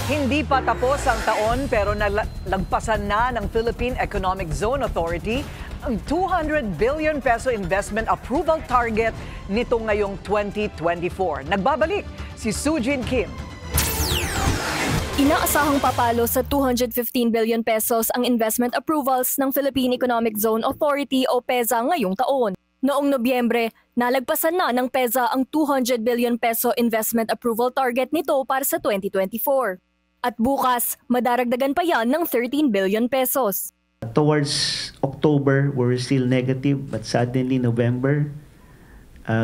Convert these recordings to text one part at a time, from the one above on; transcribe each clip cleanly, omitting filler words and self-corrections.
Hindi pa tapos ang taon pero nalagpasan na ng Philippine Economic Zone Authority ang 200 billion peso investment approval target nito ngayong 2024. Nagbabalik si Sujin Kim. Inaasahang papalo sa 215 billion pesos ang investment approvals ng Philippine Economic Zone Authority o PEZA ngayong taon. Noong Nobyembre, nalagpasan na ng PEZA ang 200 billion peso investment approval target nito para sa 2024. At bukas, madaragdagan pa yan ng 13 billion pesos. Towards October, we were still negative, but suddenly November,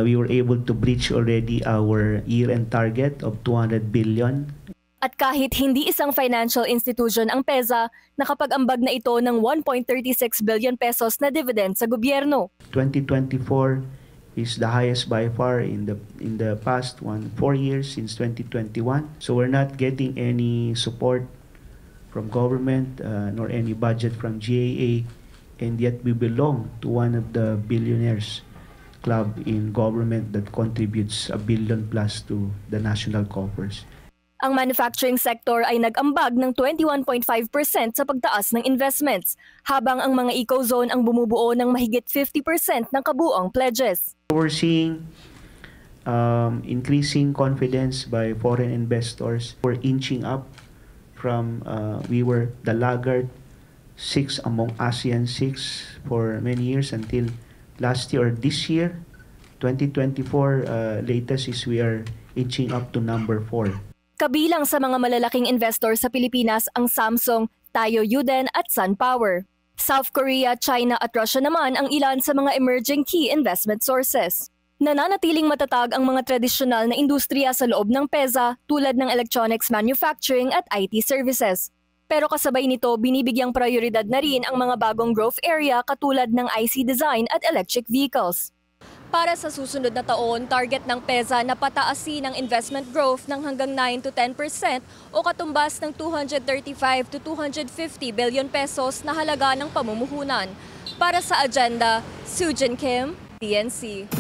we were able to breach already our year-end target of 200 billion. At kahit hindi isang financial institution ang PEZA, nakapag-ambag na ito ng 1.36 billion pesos na dividend sa gobyerno. 2024 is the highest by far in the past 4 years since 2021. So we're not getting any support from government nor any budget from GAA, and yet we belong to one of the billionaires club in government that contributes $1 billion plus to the national coffers. Ang manufacturing sector ay nag-ambag ng 21.5% sa pagtaas ng investments, habang ang mga eco-zone ang bumubuo ng mahigit 50% ng kabuuang pledges. We're seeing increasing confidence by foreign investors. We're inching up from, we were the laggard 6 among ASEAN 6 for many years until last year or this year. 2024 latest is we are inching up to number 4. Kabilang sa mga malalaking investor sa Pilipinas ang Samsung, Taiyo Yuden at SunPower. South Korea, China at Russia naman ang ilan sa mga emerging key investment sources. Nananatiling matatag ang mga tradisyonal na industriya sa loob ng PEZA tulad ng electronics manufacturing at IT services. Pero kasabay nito, binibigyang prioridad na rin ang mga bagong growth area katulad ng IC design at electric vehicles. Para sa susunod na taon, target ng PEZA na pataasin ang investment growth ng hanggang 9 to 10% o katumbas ng 235 to 250 billion pesos na halaga ng pamumuhunan. Para sa agenda, Sujin Kim, TNC.